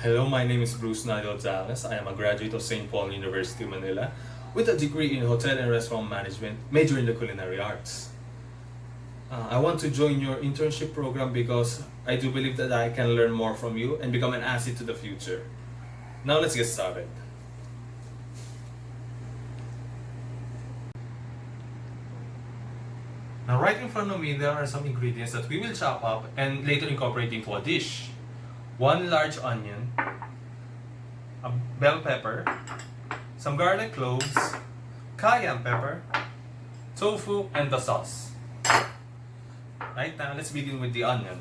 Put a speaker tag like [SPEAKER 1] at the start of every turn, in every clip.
[SPEAKER 1] Hello, my name is Nigel Dallas. I am a graduate of St. Paul University, Manila, with a degree in Hotel and Restaurant Management, major in the culinary arts. I want to join your internship program because I do believe that I can learn more from you and become an asset to the future. Now let's get started. Now right in front of me there are some ingredients that we will chop up and later incorporate into a dish. 1 large onion, a bell pepper, some garlic cloves, cayenne pepper, tofu, and the sauce. Right now, let's begin with the onion.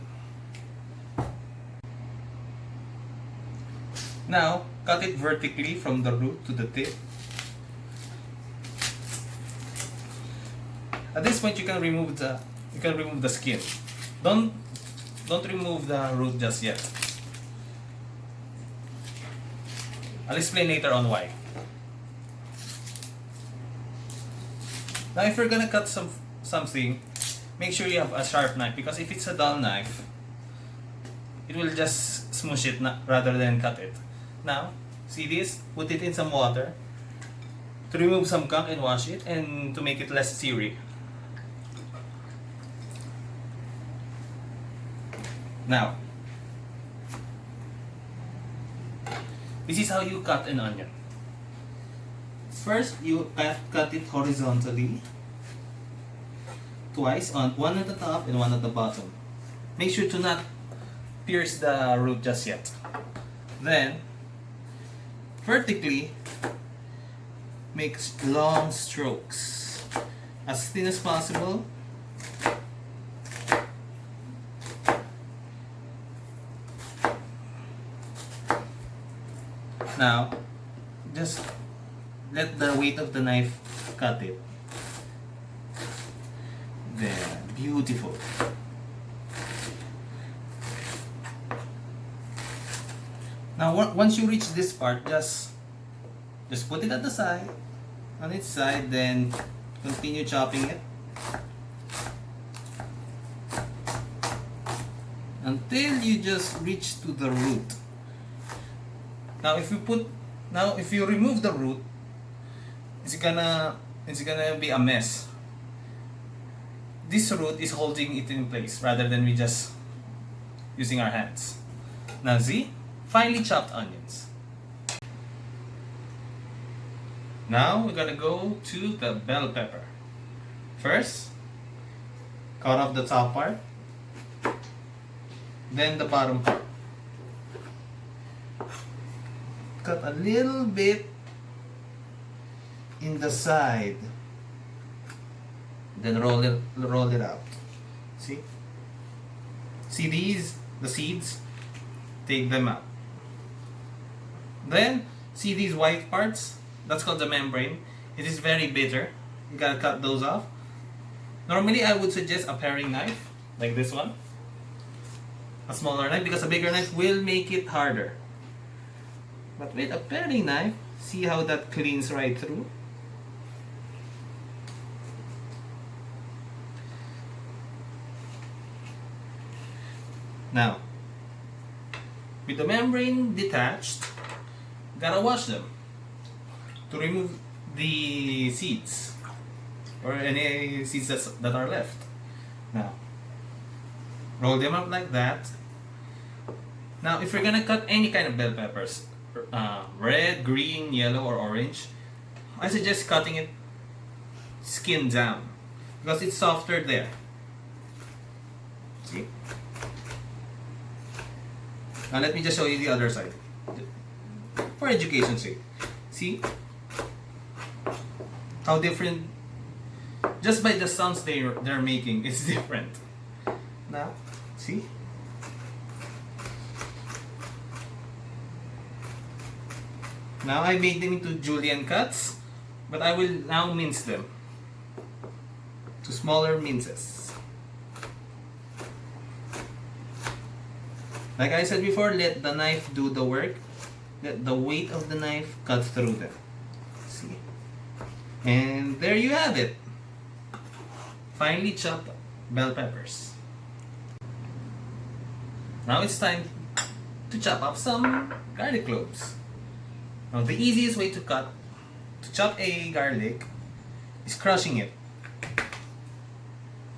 [SPEAKER 1] Now, cut it vertically from the root to the tip. At this point, you can remove the skin. Don't remove the root just yet. I'll explain later on why. Now, if you're gonna cut something, make sure you have a sharp knife, because if it's a dull knife, it will just smoosh it rather than cut it. Now, see this? Put it in some water to remove some gunk and wash it, and to make it less seary. Now, this is how you cut an onion. First, you cut it horizontally, twice, one at the top and one at the bottom. Make sure to not pierce the root just yet. Then, vertically, make long strokes, as thin as possible. Now, just let the weight of the knife cut it. There, beautiful. Now, once you reach this part, just put it at the side, on its side, then continue chopping it until you just reach to the root. Now, if you remove the root, it's gonna be a mess. This root is holding it in place rather than we just using our hands. Now, see? Finely chopped onions. Now, we're gonna go to the bell pepper. First, cut off the top part, then the bottom part. Cut a little bit in the side, then roll it out. See the seeds? Take them out. Then see these white parts? That's called the membrane. It is very bitter. You gotta cut those off. Normally, I would suggest a paring knife like this one, a smaller knife, because a bigger knife will make it harder. But with a paring knife, see how that cleans right through? Now, with the membrane detached, gotta wash them to remove the seeds or any seeds that are left. Now, roll them up like that. Now, if you're gonna cut any kind of bell peppers, red, green, yellow, or orange, I suggest cutting it skin down, because it's softer there. See? Now let me just show you the other side, for education's sake. See how different, just by the sounds they're making, it's different. Now, see? Now, I made them into julienne cuts, but I will now mince them to smaller minces. Like I said before, let the knife do the work. Let the weight of the knife cut through them. See? And there you have it. Finely chopped bell peppers. Now it's time to chop up some garlic cloves. Now the easiest way to chop a garlic is crushing it.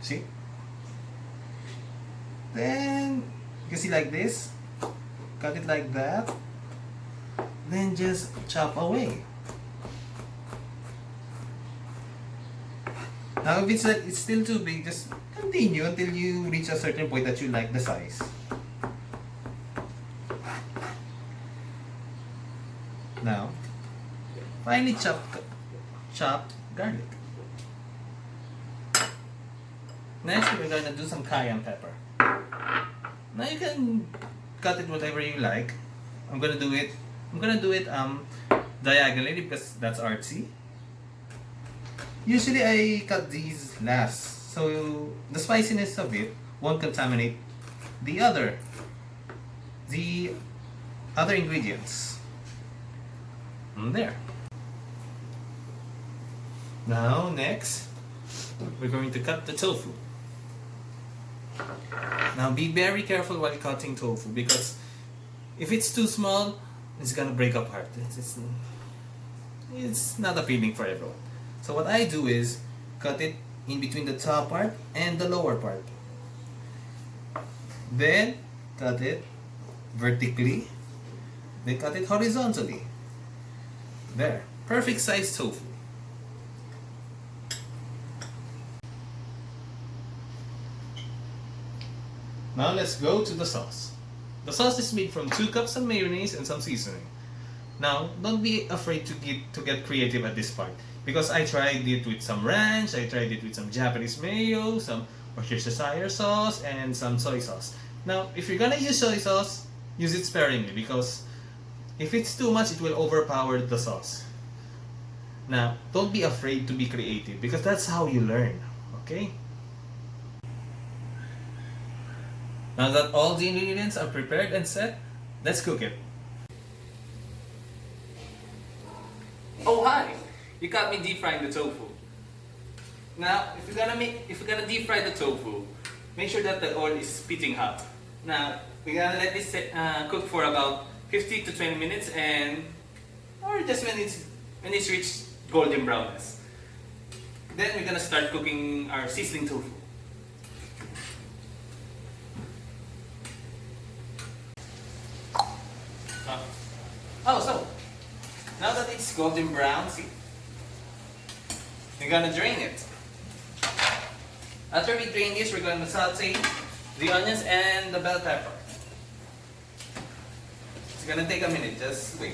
[SPEAKER 1] See? Then you can see like this. Cut it like that. Then just chop away. Now if it's still too big, just continue until you reach a certain point that you like the size. Now, finely chopped garlic. Next, we're gonna do some cayenne pepper. Now you can cut it whatever you like. I'm gonna do it diagonally because that's artsy. Usually I cut these last, so the spiciness of it won't contaminate the other ingredients. There. Now next, we're going to cut the tofu. Now be very careful while cutting tofu because if it's too small, it's gonna break apart. It's not appealing for everyone. So what I do is cut it in between the top part and the lower part. Then cut it vertically. Then cut it horizontally. There. Perfect size tofu. Now let's go to the sauce. The sauce is made from 2 cups of mayonnaise and some seasoning. Now, don't be afraid to get creative at this part because I tried it with some ranch, I tried it with some Japanese mayo, some Worcestershire sauce, and some soy sauce. Now, if you're gonna use soy sauce, use it sparingly because if it's too much, it will overpower the sauce. Now, don't be afraid to be creative because that's how you learn, okay? Now that all the ingredients are prepared and set, let's cook it. Oh hi! You caught me deep frying the tofu. Now, if you're gonna deep fry the tofu, make sure that the oil is spitting hot. Now, we're gonna let this cook for about 15 to 20 minutes or just when it's reached golden brownness. Then we're gonna start cooking our sizzling tofu. So now that it's golden brown, see, we're gonna drain it. After we drain this, we're gonna saute the onions and the bell pepper. It's gonna take a minute, just wait.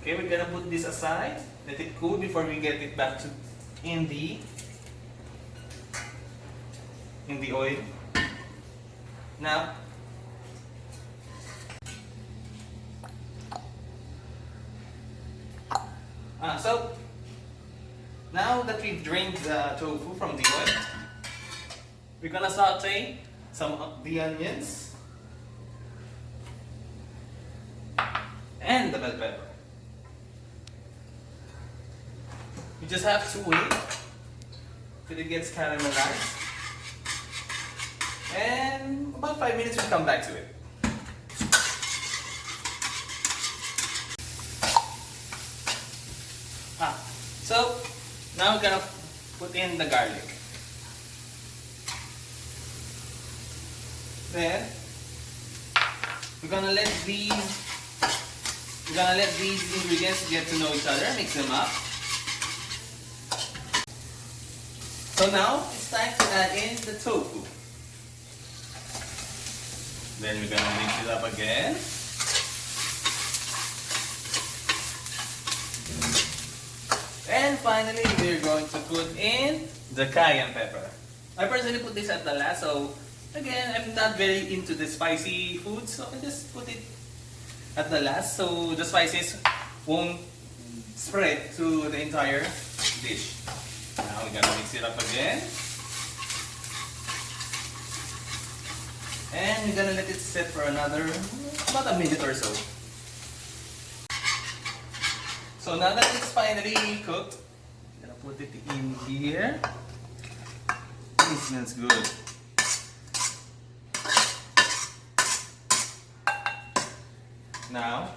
[SPEAKER 1] Okay, we're gonna put this aside, let it cool before we get it back to in the oil. Now, so now that we've drained the tofu from the oil, we're gonna saute some of the onions and the bell pepper. You just have to wait till it gets caramelized, and about 5 minutes we'll come back to it. So now we're gonna put in the garlic. Then we're gonna let these ingredients get to know each other, mix them up. So now it's time to add in the tofu. Then we're gonna mix it up again. And finally, we're going to put in the cayenne pepper. I personally put this at the last, so again, I'm not very into the spicy food, so I just put it at the last so the spices won't spread to the entire dish. Now we're gonna mix it up again. And we're gonna let it sit for another, about a minute or so. So now that it's finally cooked, I'm gonna put it in here. It smells good. Now,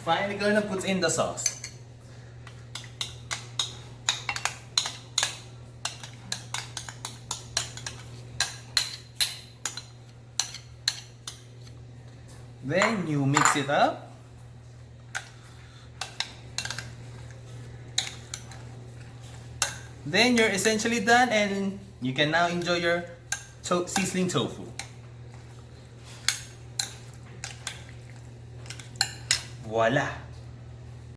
[SPEAKER 1] finally gonna put in the sauce. Then you mix it up. Then you're essentially done and you can now enjoy your sizzling tofu. Voila!